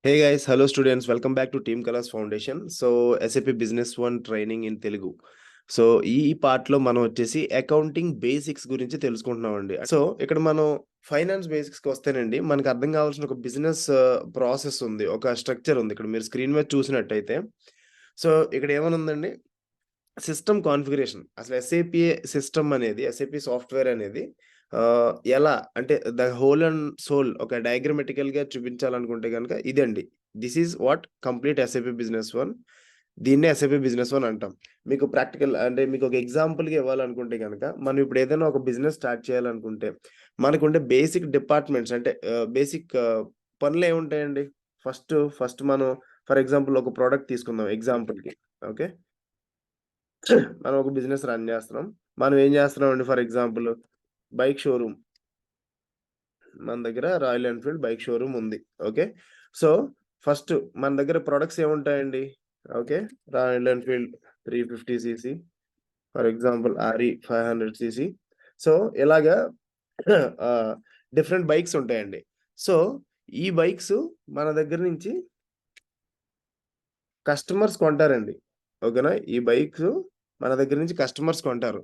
Hey guys, hello students, welcome back to Team Colors Foundation. So SAP Business One training in Telugu. So ఈ పార్ట్లో మనం వచ్చేసి accounting basics గురించి తెలుసుకుంటున్నామండి. So ఇక్కడ మనం ఫైనాన్స్ బేసిక్స్కి వస్తేనండి మనకు అర్థం కావాల్సిన ఒక బిజినెస్ ప్రాసెస్ ఉంది, ఒక స్ట్రక్చర్ ఉంది. ఇక్కడ మీరు స్క్రీన్ మీద చూసినట్టయితే సో ఇక్కడ ఏమని ఉందండి, సిస్టమ్ కాన్ఫిగరేషన్. అసలు ఎస్ఏపి సిస్టమ్ అనేది, ఎస్ఏపి సాఫ్ట్‌వేర్ అనేది ఎలా అంటే ద హోల్ అండ్ సోల్ ఒక డయాగ్రమాటికల్‌గా చూపించాలనుకుంటే గనక ఇదండి. This is what complete SAP business one. దీన్నే ఎస్ఏపి బిజినెస్ వన్ అంటాం. మీకు ప్రాక్టికల్ అంటే మీకు ఒక ఎగ్జాంపుల్‌గా ఇవ్వాలనుకుంటే గనక, మనం ఇప్పుడు ఏదైనా ఒక బిజినెస్ స్టార్ట్ చేయాలనుకుంటే మనకుండే బేసిక్ డిపార్ట్మెంట్స్ అంటే బేసిక్ పనులేముంటాయండి? ఫస్ట్ మనం ఫర్ ఎగ్జాంపుల్ ఒక ప్రొడక్ట్ తీసుకుందాం ఎగ్జాంపుల్‌కి. ఓకే. మనం ఒక బిజినెస్ రన్ చేస్తున్నాం. మనం ఏం చేస్తున్నామండి, ఫర్ ఎగ్జాంపుల్ బైక్ షోరూమ్. మన దగ్గర రాయల్ ఎన్‌ఫీల్డ్ బైక్ షోరూమ్ ఉంది. ఓకే. సో, ఫస్ట్ మన దగ్గర ప్రొడక్ట్స్ ఏముంటాయండి? Okay. Royal Enfield 350 cc, for example RE 500 cc. So, ఇలాగా ఆహ్, డిఫరెంట్ బైక్స్ ఉంటాయండి. సో, ఈ బైక్స్ మన దగ్గర నుంచి కస్టమర్స్ కొంటారండి. ఓకేనా? ఈ బైక్స్ మన దగ్గర నుంచి కస్టమర్స్ కొంటారు.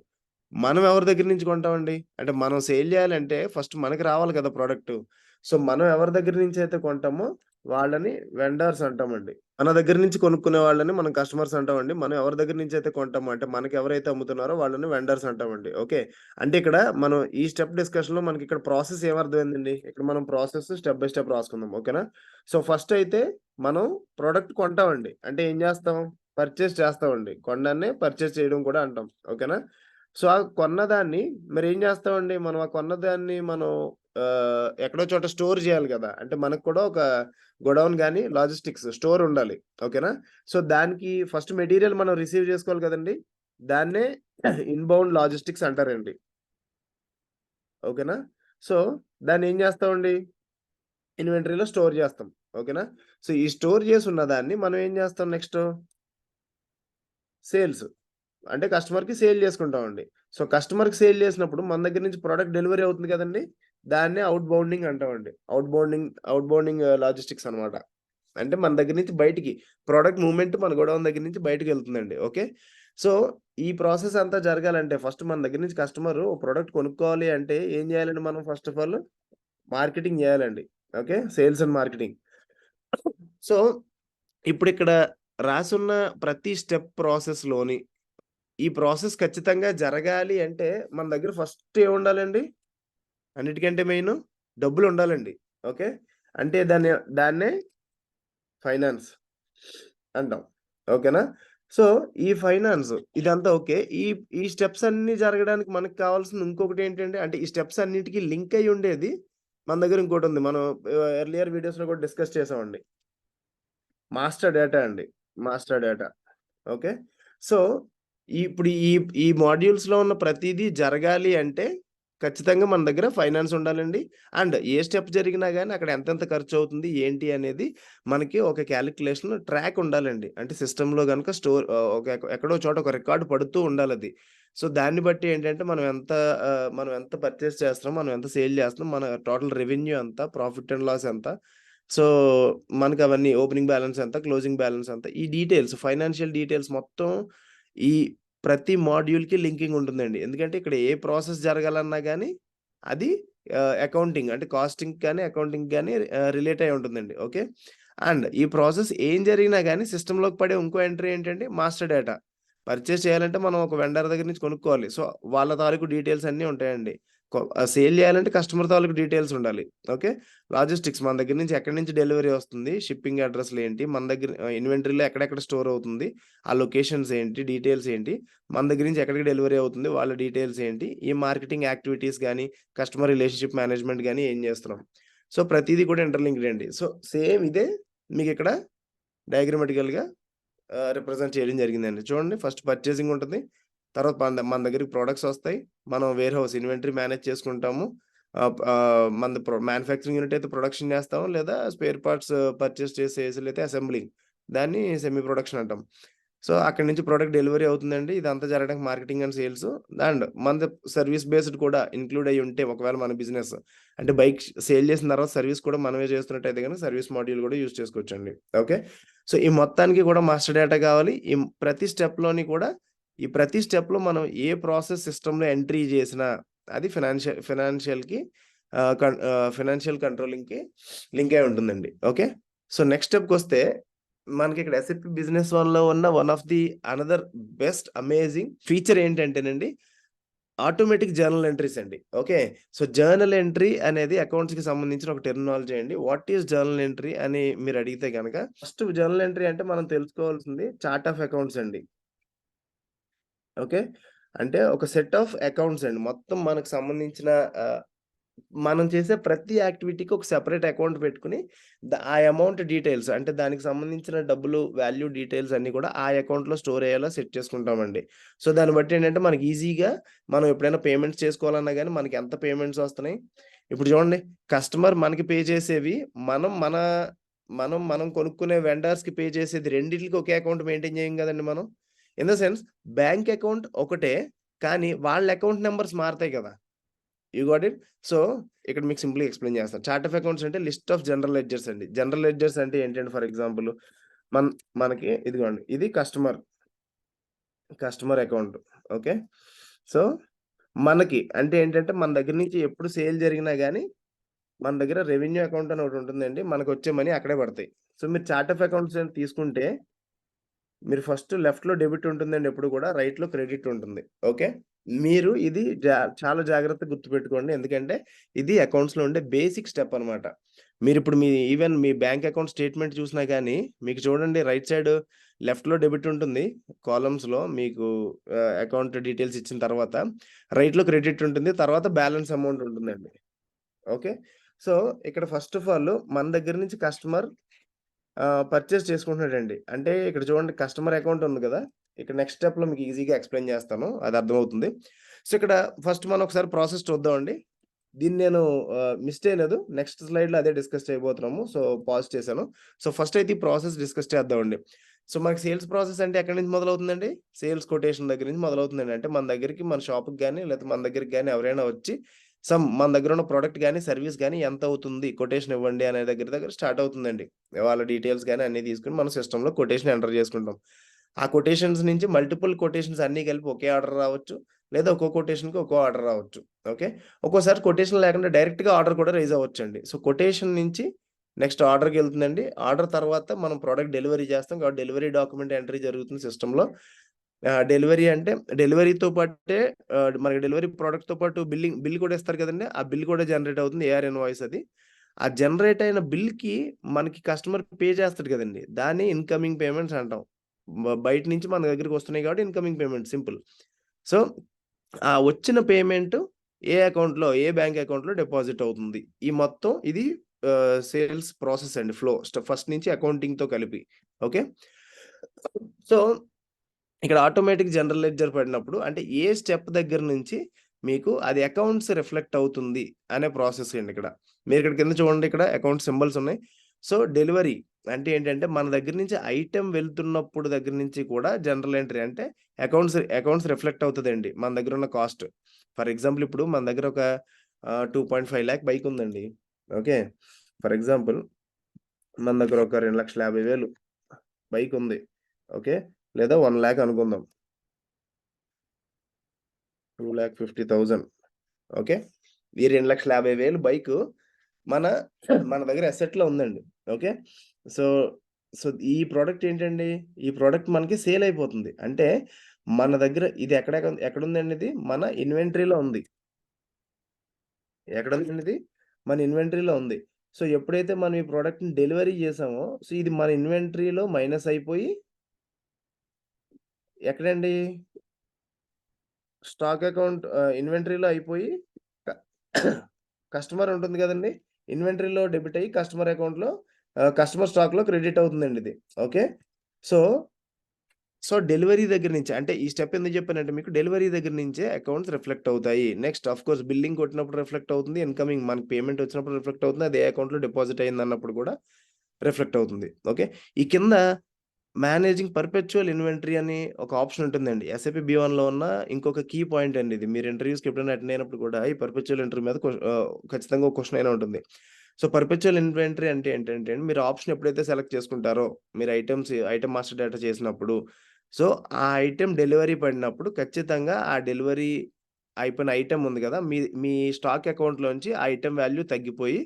మనం ఎవరి దగ్గర నుంచి కొంటామండి? అంటే మనం సేల్ జేయాలంటే ఫస్ట్ మనకి రావాలి కదా ప్రొడక్టు. సో, మనం ఎవరి దగ్గర నుంచి అయితే కొంటామో వాళ్ళని వెండర్స్ అంటామండి. మన దగ్గర నుంచి కొనుక్కునే వాళ్ళని మనం కస్టమర్స్ అంటామండి. మనం ఎవరి దగ్గర నుంచి అయితే కొంటామో అంటే మనకెవరైతే అమ్ముతున్నారో వాళ్ళని వెండర్స్ అంటామండి. ఓకే. అంటే ఇక్కడ మనం ఈ స్టెప్ డిస్కషన్‌లో మనకిక్కడ ప్రాసెస్ ఏమర్థమైందండి? ఇక్కడ మనం ప్రాసెస్ స్టెప్ బై స్టెప్ రాసుకుందాం. ఓకేనా? సో, ఫస్ట్ అయితే మనం ప్రొడక్ట్ కొంటామండి. అంటే ఏం జేస్తాం? పర్చేస్ చేస్తామండి. కొనడాన్నే పర్చేస్ చేయడం కూడా అంటాం. ఓకేనా? సో, ఆ కొన్నదాన్ని మరేం జేస్తామండి, మనం ఆ కొన్నదాన్ని మనం ఎక్కడో చోట స్టోర్ జేయాలి గదా! అంటే మనకు కూడా ఒక గోడౌన్ గాని, లాజిస్టిక్స్ స్టోర్ ఉండాలి. ఓకేనా? సో, దానికి ఫస్ట్ మెటీరియల్ మనం రిసీవ్ జేసుకోవాలి కదండీ! దాన్నే ఇన్‌బౌండ్ లాజిస్టిక్స్ అంటారండి. ఓకేనా? సో, దాన్నేం జేస్తామండి, ఇన్వెంటరీలో స్టోర్ జేస్తాం. ఓకేనా? సో, ఈ స్టోర్ జేసున్న దాన్ని మనం ఏం జేస్తాం నెక్స్టు, సేల్స్. అంటే కస్టమర్‌కి సేల్ చేసుకుంటామండి. సో, కస్టమర్‌కి సేల్ చేసినప్పుడు మన దగ్గర నుంచి ప్రొడక్ట్ డెలివరీ అవుతుంది కదండీ! దాన్నే ఔట్ బౌండింగ్ అంటామండి. ఔట్ బౌండింగ్ లాజిస్టిక్స్ అనమాట. అంటే మన దగ్గర నుంచి బయటికి ప్రొడక్ట్ మూవ్‌మెంట్ మన గోడౌన్ దగ్గర నుంచి బయటికెళ్తుందండి. ఓకే. సో, ఈ ప్రాసెస్ అంతా జరగాలంటే ఫస్ట్ మన దగ్గర నుంచి కస్టమరు ఓ ప్రొడక్ట్ కొనుక్కోవాలి అంటే ఏం చేయాలండి మనం ఫస్ట్ ఆఫ్ ఆల్? మార్కెటింగ్ చేయాలండి. Okay. Sales and marketing. So, ఇప్పుడిక్కడ రాసున్న ప్రతి స్టెప్ ప్రాసెస్‌లోని ఈ ప్రాసెస్ ఖచ్చితంగా జరగాలి అంటే, మన దగ్గర ఫస్ట్ ఏముండాలండి? అన్నిటికంటే మెయిను డబ్బులుండాలండి. ఓకే. అంటే దాన్నే ఫైనాన్స్ అంటాం. ఓకేనా? సో, ఈ ఫైనాన్స్ ఇదంతా ఓకే. ఈ స్టెప్స్ అన్నీ జరగడానికి మనకు కావాల్సింది ఇంకొకటేంటంటే, అంటే ఈ స్టెప్స్ అన్నిటికి లింక్ అయ్యి ఉండేది మన దగ్గర ఇంకోటుంది. మనం ఎర్లియర్ వీడియోస్‌లో కూడా డిస్కస్ చేసామండి. మాస్టర్ డేటా అండి. Master data. ఓకే. సో, ఇప్పుడు ఈ మాడ్యూల్స్‌లో ఉన్న ప్రతీదీ జరగాలి అంటే, ఖచ్చితంగా మన దగ్గర ఫైనాన్స్ ఉండాలండి. అండ్ ఏ స్టెప్ జరిగినా గాని అక్కడ ఎంతెంత ఖర్చవుతుంది, ఏంటి అనేది మనకి ఒక కాలిక్యులేషన్ ట్రాక్ ఉండాలండి. అంటే సిస్టమ్‌లో గనుక ఒక ఎక్కడో చోట ఒక రికార్డ్ పడుతూ ఉండాలది. సో, దాన్ని బట్టి ఏంటంటే మనం ఎంత పర్చేస్ చేస్తున్నాం, మనం ఎంత సేల్ చేస్తున్నాం, మన టోటల్ రెవెన్యూ ఎంత, ప్రాఫిట్ అండ్ లాస్ ఎంత, సో, మనకవన్నీ ఓపెనింగ్ బ్యాలన్స్ ఎంత, క్లోజింగ్ బ్యాలన్స్ ఎంత, ఈ డీటెయిల్స్ ఫైనాన్షియల్ డీటెయిల్స్ మొత్తం ఈ ప్రతి మాడ్యూల్‌కి లింకింగ్ ఉంటుందండి. ఎందుకంటే ఇక్కడ ఏ ప్రాసెస్ జరగాలన్నా గాని అది అకౌంటింగ్ అంటే కాస్టింగ్ గాని, అకౌంటింగ్ గాని రిలేట్ అయ్యి ఉంటుందండి. ఓకే. అండ్ ఈ ప్రాసెస్ ఏం జరిగినా గాని సిస్టమ్‌లోకి పడే ఇంకో ఎంట్రీ ఏంటంటే మాస్టర్ డేటా. పర్చేస్ చేయాలంటే మనం ఒక వెండర్ దగ్గర నుంచి కొనుక్కోవాలి. సో, వాళ్ళ తాలూకు డీటెయిల్స్ అన్నీ ఉంటాయండి. సేల్ చేయాలంటే కస్టమర్ తాలూకు డీటెయిల్స్ ఉండాలి. ఓకే. లాజిస్టిక్స్ మన దగ్గర నుంచి ఎక్కడి నుంచి డెలివరీ వస్తుంది, షిప్పింగ్ అడ్రెస్‌లేంటి, మన దగ్గర ఇన్వెంటరీలో ఎక్కడెక్కడ స్టోర్ అవుతుంది, ఆ లొకేషన్స్ ఏంటి, డీటెయిల్స్ ఏంటి, మన దగ్గర నుంచి ఎక్కడికి డెలివరీ అవుతుంది, వాళ్ళ డీటెయిల్స్ ఏంటి, ఈ మార్కెటింగ్ యాక్టివిటీస్ గాని, కస్టమర్ రిలేషన్‌షిప్ మేనేజ్మెంట్ గాని ఏం చేస్తున్నాం. సో, ప్రతీది కూడా ఇంటర్‌లింక్డ్ అండి. సో, సేమ్ ఇదే మీకిక్కడ డయాగ్రమాటికల్‌గా రిప్రజెంట్ చేయడం జరిగిందండి. చూడండి, ఫస్ట్ పర్చేసింగ్ ఉంటది. తర్వాత మన దగ్గరికి ప్రొడక్ట్స్ ఒస్తాయి. మనం వేర్‌హౌస్ ఇన్వెంటరీ మేనేజ్ చేసుకుంటాము. మనది మ్యానుఫ్యాక్చరింగ్ యూనిట్ అయితే ప్రొడక్షన్ చేస్తాం. లేదా స్పేర్ పార్ట్స్ పర్చేస్ చేసే ఏసులైతే అసెంబ్లింగ్. దాన్ని సెమీ ప్రొడక్షన్ అంటాం. సో అక్కడి నుంచి ప్రొడక్ట్ డెలివరీ అవుతుందండి. ఇదంతా జరగడానికి మార్కెటింగ్ అండ్ సేల్స్ అండ్ మనది సర్వీస్ బేస్డ్ కూడా ఇంక్లూడ్ అయ్యి ఉంటే ఒకవేళ మన బిజినెస్ అంటే బైక్ సేల్ చేసిన తర్వాత సర్వీస్ కూడా మనమే చేస్తున్నట్టయితే కనుక సర్వీస్ మాడ్యూల్ కూడా యూజ్ చేసుకోవచ్చండి. ఓకే. సో ఈ మొత్తానికి కూడా మాస్టర్ డేటా కావాలి. ఈ ప్రతి స్టెప్లోని కూడా ఈ ప్రతి స్టెప్లో మనం ఏ ప్రాసెస్ సిస్టంలో ఎంట్రీ చేసినా అది ఫైనాన్షియల్ కంట్రోలింగ్కి లింక్ అయి ఉంటుందండి. ఓకే. సో నెక్స్ట్ స్టెప్కి వస్తే మనకి ఇక్కడ ఎస్ఎపి బిజినెస్ వన్లో ఉన్న one of the another best amazing feature ఏంటంటేనండి ఆటోమేటిక్ జర్నల్ ఎంట్రీస్ అండి. ఓకే. సో జర్నల్ ఎంట్రీ అనేది అకౌంట్స్కి సంబంధించిన ఒక టెర్మినాలజీ అండి. వాట్ ఈస్ జర్నల్ ఎంట్రీ అని మీరు అడిగితే కనుక ఫస్ట్ జర్నల్ ఎంట్రీ అంటే మనం తెలుసుకోవాల్సింది చార్ట్ ఆఫ్ అకౌంట్స్ అండి. ఓకే. అంటే ఒక సెట్ ఆఫ్ అకౌంట్స్ అండి. మొత్తం మనకు సంబంధించిన మనం చేసే ప్రతి యాక్టివిటీకి ఒక సెపరేట్ అకౌంట్ పెట్టుకొని ఆ అమౌంట్ డీటెయిల్స్ అంటే దానికి సంబంధించిన డబ్బులు వాల్యూ డీటెయిల్స్ అన్నీ కూడా ఆ అకౌంట్‌లో స్టోర్ అయ్యేలా సెట్ చేసుకుంటామండి. సో దాన్ని బట్టి ఏంటంటే మనకి ఈజీగా మనం ఎప్పుడైనా పేమెంట్స్ చేసుకోవాలన్నా గానీ మనకి ఎంత పేమెంట్స్ వస్తున్నాయి. ఇప్పుడు చూడండి కస్టమర్ మనకి పే చేసేవి మనం కొనుక్కునే వెండర్స్‌కి పే చేసేది రెండిట్లికి ఒకే అకౌంట్ మెయింటైన్ చేయం గదండీ మనం. In the sense bank account ఒకటే కానీ వాళ్ళ అకౌంట్ నంబర్స్ మారతాయి కదా! You got it. సో ఇక్కడ మీకు సింపుల్‌గా ఎక్స్‌ప్లెయిన్ చేస్తాను. చార్ట్ ఆఫ్ అకౌంట్స్ అంటే లిస్ట్ ఆఫ్ జనరల్ లెడ్జర్స్ అండి. జనరల్ లెడ్జర్స్ అంటే ఏంటంటే ఫర్ ఎగ్జాంపుల్ మనకి ఇదిగోండి. ఇది కస్టమర్ అకౌంట్. ఓకే. సో మనకి అంటే ఏంటంటే మన దగ్గర నుంచి ఎప్పుడు సేల్ జరిగినా గానీ మన దగ్గర రెవెన్యూ అకౌంట్ అని ఒకటి ఉంటుందండి. మనకొచ్చే మనీ అక్కడే పడతాయి. సో మీరు చార్ట్ ఆఫ్ అకౌంట్స్ అని తీసుకుంటే మీరు ఫస్ట్ లెఫ్ట్‌లో డెబిట్ ఉంటుందండి ఎప్పుడు కూడా. రైట్‌లో క్రెడిట్ ఉంటుంది. ఓకే. మీరు ఇది చాలా జాగ్రత్తగా గుర్తుపెట్టుకోండి. ఎందుకంటే ఇది అకౌంట్స్‌లో ఉండే బేసిక్ స్టెప్ అనమాట. మీరిప్పుడు ఈవెన్ మీ బ్యాంక్ అకౌంట్ స్టేట్‌మెంట్ చూసినా గానీ మీకు చూడండి రైట్ సైడ్ లెఫ్ట్‌లో డెబిట్ ఉంటుంది. కాలమ్స్‌లో మీకు అకౌంట్ డీటెయిల్స్ ఇచ్చిన తర్వాత రైట్‌లో క్రెడిట్ ఉంటుంది. తర్వాత బ్యాలెన్స్ అమౌంట్ ఉంటుందండి. ఓకే. సో ఇక్కడ ఫస్ట్ ఆఫ్ ఆల్ మన దగ్గర నుంచి కస్టమర్ పర్చేస్ చేసుకుంటున్నాడండి. అంటే ఇక్కడ చూడండి కస్టమర్ అకౌంట్ ఉంది కదా! ఇక్కడ నెక్స్ట్ స్టెప్‌లో మీకు ఈజీగా ఎక్స్‌ప్లెయిన్ చేస్తాను. అది అర్థమవుతుంది. సో, ఇక్కడ ఫస్ట్ మనం ఒకసారి ప్రాసెస్ చూద్దామండి. దీన్ని నేను మిస్ చేయలేదు. నెక్స్ట్ స్లైడ్‌లో అదే డిస్కస్ చేయబోతున్నాము. సో, పాజ్ చేశాను. సో, ఫస్ట్ అయితే ఈ ప్రాసెస్ డిస్కస్ చేద్దామండి. సో, మనకి సేల్స్ ప్రాసెస్ అంటే ఎక్కడి నుంచి మొదలవుతుందండి? సేల్స్ కొటేషన్ దగ్గర నుంచి మొదలవుతుందండి. అంటే మన దగ్గరికి మన షాప్‌కి గాని, లేకపోతే మన దగ్గరికి గాని ఎవరైనా వచ్చి మన దగ్గర ఉన్న ప్రొడక్ట్ గాని, సర్వీస్ గాని ఎంత అవుతుంది? కొటేషన్ ఇవ్వండి అనే దగ్గర స్టార్ట్ అవుతుందండి. వాళ్ళ డీటెయిల్స్ గాని అన్నీ తీసుకొని మన సిస్టమ్‌లో కొటేషన్ ఎంటర్ చేసుకుంటాం. ఆ కొటేషన్స్ నుంచి మల్టిపుల్ కొటేషన్స్ అన్నీ కలిపి ఒకే ఆర్డర్ రావచ్చు. లేదా ఒక్కో కొటేషన్‌కి ఒక్కో ఆర్డర్ రావచ్చు. ఓకే. ఒక్కోసారి కొటేషన్ లేకుండా డైరెక్ట్‌గా ఆర్డర్ కూడా రైజ్ అవ్వచ్చండి. సో, కొటేషన్ నుంచి నెక్స్ట్ ఆర్డర్‌కెళ్తుందండి. ఆర్డర్ తర్వాత మనం ప్రొడక్ట్ డెలివరీ చేస్తాం. కాబట్టి డెలివరీ డాక్యుమెంట్ ఎంట్రీ జరుగుతుంది సిస్టమ్‌లో. డెలివరీ అంటే డెలివరీతో పాటే మనకి డెలివరీ ప్రొడక్ట్‌తో పాటు బిల్ కూడా ఇస్తారు కదండీ! ఆ బిల్ కూడా జనరేట్ అవుతుంది. ఏఆర్ ఇన్వాయిస్ అది. ఆ జనరేట్ అయిన బిల్‌కి మనకి కస్టమర్ పే చేస్తాడు కదండీ! దాన్ని ఇన్‌కమింగ్ పేమెంట్స్ అంటాం. బయట నుంచి మన దగ్గరికి వస్తున్నాయి కాబట్టి ఇన్‌కమింగ్ పేమెంట్ సింపుల్. సో, ఆ వచ్చిన పేమెంట్ ఏ అకౌంట్‌లో, ఏ బ్యాంక్ అకౌంట్‌లో డిపాజిట్ అవుతుంది. ఈ మొత్తం ఇది సేల్స్ ప్రాసెస్ అండి. ఫ్లో ఫస్ట్ నుంచి అకౌంటింగ్‌తో కలిపి. ఓకే. సో, ఇక్కడ ఆటోమేటిక్ జనరల్ లెడ్జర్ పడినప్పుడు అంటే ఏ స్టెప్ దగ్గర నుంచి మీకు అది అకౌంట్స్ రిఫ్లెక్ట్ అవుతుంది అనే ప్రాసెస్ అండి ఇక్కడ. మీరు ఇక్కడ కింద చూడండి ఇక్కడ అకౌంట్ సింబల్స్ ఉన్నాయి. సో, డెలివరీ అంటే ఏంటంటే మన దగ్గర నుంచి ఐటెమ్ వెళ్తున్నప్పుడు దగ్గర నుంచి కూడా జనరల్ ఎంట్రీ అంటే అకౌంట్స్ రిఫ్లెక్ట్ అవుతదండి. మన దగ్గర ఉన్న కాస్ట్. ఫర్ ఎగ్జాంపుల్ ఇప్పుడు మన దగ్గర ఒక 2.5 లాక్ బైక్ ఉందండి. ఓకే. ఫర్ ఎగ్జాంపుల్ మన దగ్గర ఒక 2,50,000 బైక్ ఉంది. ఓకే. లేదా 1 లాక్ అనుకుందాం. 2,50,000 ఓకే. ఈ 2,50,000 బైకు మన మన దగ్గర అసెట్‌లో ఉందండి. ఓకే. సో, సో, ఈ ప్రొడక్ట్ ఏంటండి? ఈ ప్రొడక్ట్ మనకి సేల్ అయిపోతుంది. అంటే మన దగ్గర ఇది ఎక్కడుందండి ఇది? మన ఇన్వెంటరీలో ఉంది. ఎక్కడుందండి ఇది? మన ఇన్వెంటరీలో ఉంది. సో, ఎప్పుడైతే మనం ఈ ప్రొడక్ట్‌ని డెలివరీ చేసామో, సో, ఇది మన ఇన్వెంటరీలో మైనస్ అయిపోయి ఎక్కడండి? స్టాక్ అకౌంట్ ఇన్వెంటరీలో అయిపోయి క కస్టమర్ ఉంటుంది గదండీ! ఇన్వెంటరీలో డెబిట్ అయ్యి కస్టమర్ అకౌంట్‌లో కస్టమర్ స్టాక్‌లో క్రెడిట్ అవుతుందండి ఇది. ఓకే. సో, డెలివరీ దగ్గర నుంచి అంటే ఈ స్టెప్ ఎందుకు చెప్పానంటే మీకు డెలివరీ దగ్గర నుంచే అకౌంట్స్ రిఫ్లెక్ట్ అవుతాయి. నెక్స్ట్ ఆఫ్‌కోర్స్ బిల్లింగ్ కొట్టినప్పుడు రిఫ్లెక్ట్ అవుతుంది. ఇన్‌కమింగ్ మనకి పేమెంట్ వచ్చినప్పుడు రిఫ్లెక్ట్ అవుతుంది. అది ఏ అకౌంట్‌లో డిపాజిట్ అయిందన్నప్పుడు కూడా రిఫ్లెక్ట్ అవుతుంది. ఓకే. ఈ కింద మేనేజింగ్ పర్పెచువల్ ఇన్వెంటరీ అని ఒక ఆప్షన్ ఉంటుందండి. ఎస్ఏపీ B1లో ఉన్న ఇంకొక కీ పాయింట్ అండి ఇది. మీరు ఇంటర్వ్యూస్‌కి ఎప్పుడైనా అటెండ్ అయినప్పుడు కూడా ఈ పర్పెచువల్ ఇన్వెంటరీ మీద ఖచ్చితంగా ఒక క్వెషన్ అయినా ఉంటుంది. సో, పర్పెచువల్ ఇన్వెంటరీ అంటే ఏంటంటే మీరు ఆప్షన్ ఎప్పుడైతే సెలెక్ట్ చేసుకుంటారో, మీరు ఐటెమ్ మాస్టర్ డేటా చేసినప్పుడు, సో, ఆ ఐటెమ్ డెలివరీ పడినప్పుడు ఖచ్చితంగా ఆ డెలివరీ అయిపోయిన ఐటెమ్ ఉంది గదా! మీ మీ స్టాక్ అకౌంట్‌లోంచి ఆ ఐటెమ్ వాల్యూ తగ్గిపోయి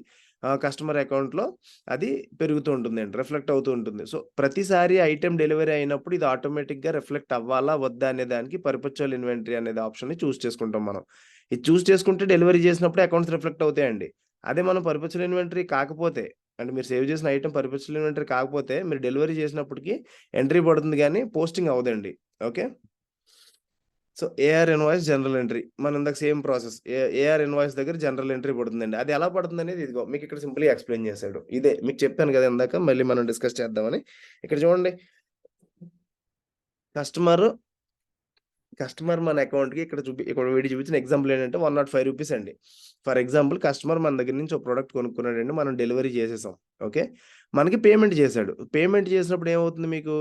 కస్టమర్ అకౌంట్‌లో అది పెరుగుతూ ఉంటుందండి. రిఫ్లెక్ట్ అవుతూ ఉంటుంది. సో, ప్రతిసారి ఐటెమ్ డెలివరీ అయినప్పుడు ఇది ఆటోమేటిక్‌గా రిఫ్లెక్ట్ అవ్వాలా? వద్దా? అనే దానికి పర్పెచువల్ ఇన్వెంటరీ అనేది ఆప్షన్‌ని చేసుకుంటాం మనం. ఇది చేసుకుంటే డెలివరీ చేసినప్పుడు అకౌంట్స్ రిఫ్లెక్ట్ అవుతాయండి. అదే మనం పర్పెచువల్ ఇన్వెంటరీ కాకపోతే, అంటే మీరు సేవ్ చేసిన ఐటెమ్ పర్పెచువల్ ఇన్వెంటరీ కాకపోతే మీరు డెలివరీ చేసినప్పటికి ఎంట్రీ పడుతుంది గానీ పోస్టింగ్ అవ్వదండి. Okay. So, AR invoice, general entry. మనం ఇందాక సేమ్ ప్రాసెస్. ఏఆర్ ఇన్వాయిస్ దగ్గర జనరల్ ఎంట్రీ పడుతుందండి. అది ఎలా పడుతుందనేది ఇదిగో మీకిక్కడ సింపుల్‌గా ఎక్స్‌ప్లెయిన్ చేశాడు. ఇదే మీకు చెప్పాను గదా! ఇందాక మళ్ళీ మనం డిస్కస్ చేద్దామని. ఇక్కడ చూడండి. కస్టమరు, కస్టమర్ మన అకౌంట్‌కి ఇక్కడ వీడు చూపించిన ఎగ్జాంపుల్ ఏంటంటే రూ. 105 అండి. ఫర్ ఎగ్జాంపుల్ కస్టమర్ మన దగ్గర నుంచి ఒక ప్రొడక్ట్ కొనుక్కున్నాడండి. మనం డెలివరీ చేసేసాం. ఓకే. మనకి పేమెంట్ చేశాడు. పేమెంట్ చేసినప్పుడు ఏమవుతుంది మీకు?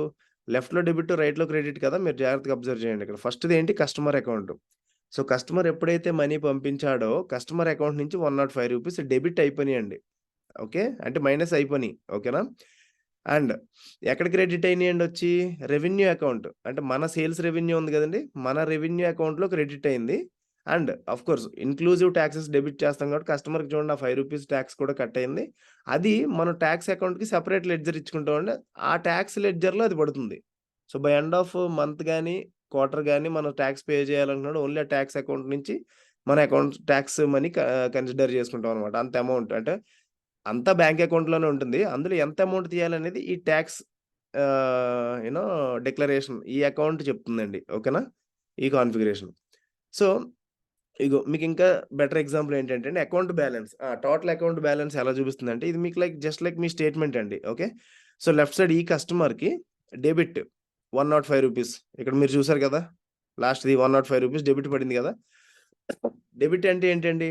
లెఫ్ట్‌లో డెబిట్, రైట్‌లో క్రెడిట్ కదా! మీరు జాగ్రత్తగా అబ్జర్వ్ చేయండి ఇక్కడ. ఫస్ట్‌ది ఏంటి? Customer account. సో, కస్టమర్ ఎప్పుడైతే మనీ పంపించాడో, కస్టమర్ అకౌంట్ నుంచి రూ. 105 డెబిట్ అయిపోయినాయండి. ఓకే. అంటే మైనస్ అయిపోయినాయి. ఓకేనా? అండ్ ఎక్కడ క్రెడిట్ అయినాయండి వచ్చి? Revenue account. అంటే మన సేల్స్ రెవెన్యూ ఉంది గదండీ! మన రెవెన్యూ అకౌంట్‌లో క్రెడిట్ అయింది. And of course inclusive taxes debit చేస్తాం కాబట్టి కస్టమర్‌కి చూడండి ఆ రూ. 5 టాక్స్ కూడా కట్ అయింది. అది మనం టాక్స్ అకౌంట్‌కి సెపరేట్ లెడ్జర్ ఇచ్చుకుంటామండి. ఆ టాక్స్ లెడ్జర్‌లో అది పడుతుంది. So, by end of month గాని, క్వార్టర్ గాని మనం టాక్స్ పే చేయాలనుకున్నప్పుడు ఓన్లీ ఆ టాక్స్ అకౌంట్ నుంచి మన అకౌంట్ టాక్స్ మనీ కన్సిడర్ చేసుకుంటాం అనమాట. అంత అమౌంట్ అంటే అంతా బ్యాంక్ అకౌంట్‌లోనే ఉంటుంది. అందులో ఎంత అమౌంట్ తీయాలనేది ఈ టాక్స్ యూ నో డిక్లరేషన్ ఈ అకౌంట్ చెప్తుందండి. ఓకేనా? ఈ కాన్ఫిగరేషన్. సో, ఇగో మీకింకా బెటర్ ఎగ్జాంపుల్ ఏంటంటే అండి account balance. Total account balance ఎలా చూపిస్తుందంటే ఇది మీకు జస్ట్ లైక్ మీ స్టేట్‌మెంట్ అండి. ఓకే. సో, లెఫ్ట్ సైడ్ ఈ కస్టమర్‌కి డెబిట్ రూ. 105 ఇక్కడ మీరు చూసారు కదా! లాస్ట్‌ది రూ. 105 డెబిట్ పడింది కదా! డెబిట్ అంటే ఏంటండి?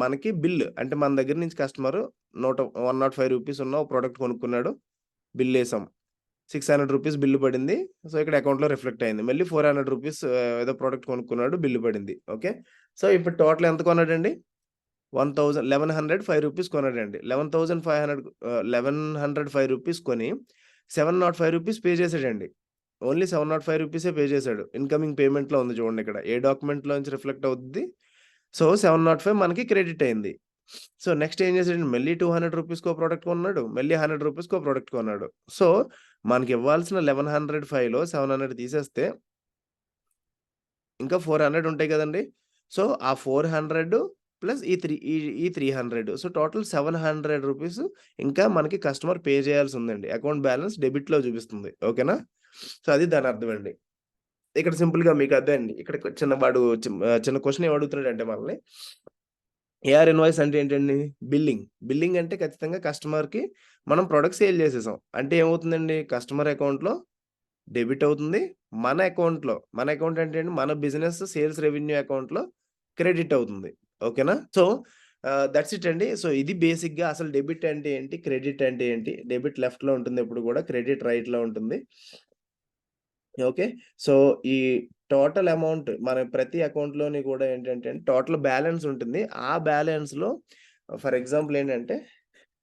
మనకి బిల్ అంటే మన దగ్గర నుంచి కస్టమరు రూ. 105 ఉన్న ఒక ప్రొడక్ట్ కొనుక్కున్నాడు. బిల్లేసాం. రూ. 600 బిల్ పడింది. సో, ఇక్కడ అకౌంట్‌లో రిఫ్లెక్ట్ అయింది. మళ్ళీ రూ. 400 ఏదో ప్రొడక్ట్ కొనుక్కున్నాడు. బిల్ పడింది. ఓకే. సో, ఇప్పుడు టోటల్ ఎంత కొన్నాడండి? 1105 కొన్నాడండి. 1105 కొని రూ. 705 పే చేసాడండి. ఓన్లీ రూ. 705 పే చేసాడు. ఇన్‌కమింగ్ పేమెంట్‌లో ఉంది చూడండి ఇక్కడ. ఏ డాక్యుమెంట్‌లో నుంచి రిఫ్లెక్ట్ అవుద్ది. సో, 705 మనకి క్రెడిట్ అయింది. సో, నెక్స్ట్ ఏం చేసాడంటే మళ్ళీ రూ. 200కో ప్రొడక్ట్ కొన్నాడు. మళ్ళీ రూ. 100కో ప్రొడక్ట్ కొన్నాడు. సో, మనకివ్వాల్సిన 1105లో 700 తీసేస్తే ఇంకా 400 ఉంటాయి కదండీ! సో, ఆ 400 ప్లస్ ఈ 300 సో, టోటల్ రూ. 700 ఇంకా మనకి కస్టమర్ పే చేయాల్సుందండి. అకౌంట్ బ్యాలెన్స్ డెబిట్‌లో చూపిస్తుంది. ఓకేనా? సో, అది దాని అర్థమండి. ఇక్కడ సింపుల్‌గా మీకు అదే అండి. ఇక్కడ చిన్న క్వెషన్ ఏం అడుగుతున్నాడంటే మనల్ని ఏఆర్ ఇన్వాయిస్ అంటే ఏంటండి? బిల్లింగ్. బిల్లింగ్ అంటే ఖచ్చితంగా కస్టమర్‌కి మనం ప్రొడక్ట్ సేల్ చేసేసాం. అంటే ఏమవుతుందండి? కస్టమర్ అకౌంట్‌లో డెబిట్ అవుతుంది. మన అకౌంట్ అంటే ఏంటి? మన బిజినెస్ సేల్స్ రెవెన్యూ అకౌంట్‌లో క్రెడిట్ అవుతుంది. ఓకేనా? సో, దట్స్ ఇట్ అండి. సో, ఇది బేసిక్‌గా అసలు డెబిట్ అంటే ఏంటి? క్రెడిట్ అంటే ఏంటి? డెబిట్ లెఫ్ట్‌లో ఉంటుంది ఎప్పుడు కూడా. క్రెడిట్ రైట్‌లో ఉంటుంది. ఓకే. సో, ఈ టోటల్ అమౌంట్ మన ప్రతి అకౌంట్‌లోని కూడా ఏంటంటే టోటల్ బ్యాలెన్స్ ఉంటుంది. ఆ బ్యాలెన్స్‌లో ఫర్ ఎగ్జాంపుల్ ఏంటంటే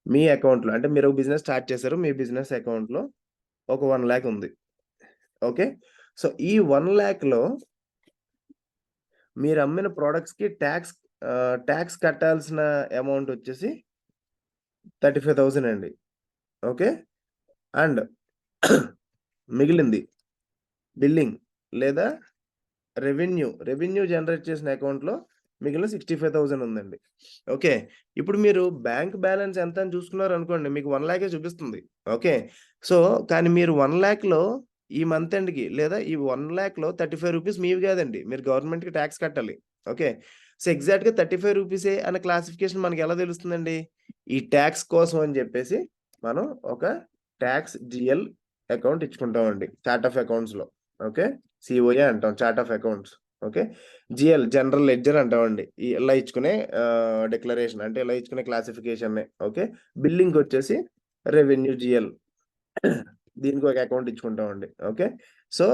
మీ అకౌంట్‌లో అంటే మీరు బిజినెస్ స్టార్ట్ చేసారు. మీ బిజినెస్ అకౌంట్‌లో ఒక 1,00,000 ఉంది. ఓకే. సో, ఈ 1,00,000లో మీరు అమ్మిన ప్రొడక్ట్స్‌కి టాక్స్ కట్టాల్సిన అమౌంట్ వచ్చేసి 35,000 అండి. ఓకే. అండ్ మిగిలింది బిల్లింగ్ లేదా రెవెన్యూ జనరేట్ చేసిన అకౌంట్‌లో మిగిలిన 65,000 ఉందండి. ఓకే. ఇప్పుడు మీరు బ్యాంక్ బ్యాలెన్స్ ఎంత అని చూసుకున్నారనుకోండి మీకు 1,00,000 చూపిస్తుంది. ఓకే. సో, కానీ మీరు 1,00,000లో ఈ మంత్ ఎండ్‌కి లేదా ఈ 1,00,000లో రూ. 35 మీవి కాదండి. మీరు గవర్నమెంట్‌కి టాక్స్ కట్టాలి. ఓకే. సో, ఎగ్జాక్ట్‌గా రూ. 35 అనే క్లాసిఫికేషన్ మనకెలా తెలుస్తుందండి? ఈ టాక్స్ కోసం అని చెప్పేసి మనం ఒక టాక్స్ జీఎల్ అకౌంట్ ఇచ్చుకుంటామండి. చార్ట్ ఆఫ్ అకౌంట్స్‌లో. ఓకే. సీఓఏ అంటాం. Chart of accounts. Okay. GL general ledger అంటామండి. ఇలా ఇచ్చుకునే డిక్లరేషన్ అంటే ఇలా ఇచ్చుకునే క్లాసిఫికేషన్‌నే. ఓకే. బిల్లింగ్‌కొచ్చేసి రెవెన్యూ జీఎల్. దీనికి ఒక అకౌంట్ ఇచ్చుకుంటామండి. ఓకే. సో,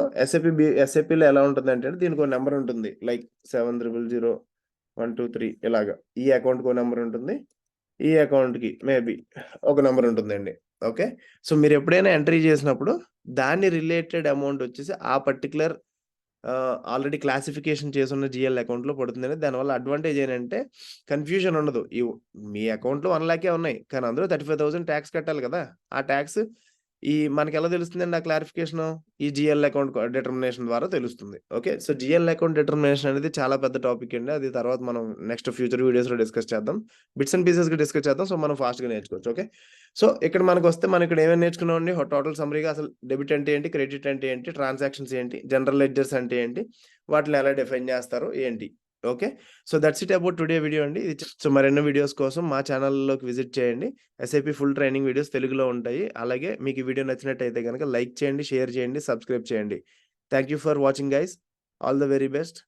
ఎస్ఏపీలో ఎలా ఉంటుందంటే దీనికో నంబర్ ఉంటుంది. లైక్ 700123 ఇలాగా. ఈ అకౌంట్‌కో నంబర్ ఉంటుంది. ఈ అకౌంట్‌కి మేబీ ఒక నంబర్ ఉంటుందండి. ఓకే. సో, మీరెప్పుడైనా ఎంట్రీ చేసినప్పుడు దాన్ని రిలేటెడ్ అమౌంట్ వచ్చేసి ఆ పర్టిక్యులర్ ఆల్రెడీ క్లాసిఫికేషన్ చేసున్న జీఎల్ అకౌంట్‌లో పడుతుందండి. దానివల్ల అడ్వాంటేజ్ ఏంటంటే కన్‌ఫ్యూజన్ ఉండదు. మీ అకౌంట్‌లో 1,00,000 ఉన్నాయి. కానీ అందులో 35,000 టాక్స్ కట్టాలి కదా! ఆ టాక్స్ మనకెలా తెలుస్తుందండి ఆ క్లారిఫికేషను? ఈ జీఎల్ అకౌంట్ డిటర్మినేషన్ ద్వారా తెలుస్తుంది. Okay. So, GL account determination అనేది చాలా పెద్ద టాపిక్ అండి. అది తర్వాత మనం నెక్స్ట్ ఫ్యూచర్ వీడియోస్‌లో డిస్కస్ చేద్దాం. బిట్స్ అండ్ పీసెస్‌గా డిస్కస్ చేద్దాం. సో, మనం ఫాస్ట్‌గా నేర్చుకోవచ్చు. ఓకే. సో, ఇక్కడ మనకొస్తే మనం ఇక్కడ ఏమేమి నేర్చుకున్నామండి? టోటల్ సమ్మరీగా అసలు డెబిట్ అంటే ఏంటి? క్రెడిట్ అంటే ఏంటి? ట్రాన్సాక్షన్స్ ఏంటి? జనరల్ లెడ్జర్స్ అంటే ఏంటి? వాటిని ఎలా డిఫైన్ చేస్తారు? ఏంటి? Okay. So, that's it about today video అండి. సో, మరెన్నో వీడియోస్ కోసం మా ఛానల్‌లోకి విజిట్ చేయండి. ఎస్ఐపి ఫుల్ ట్రైనింగ్ వీడియోస్ తెలుగులో ఉంటాయి. అలాగే మీకు ఈ వీడియో నచ్చినట్టయితే గనక లైక్ చేయండి, షేర్ చేయండి, సబ్స్క్రైబ్ చేయండి. Thank you for watching guys. All the very best.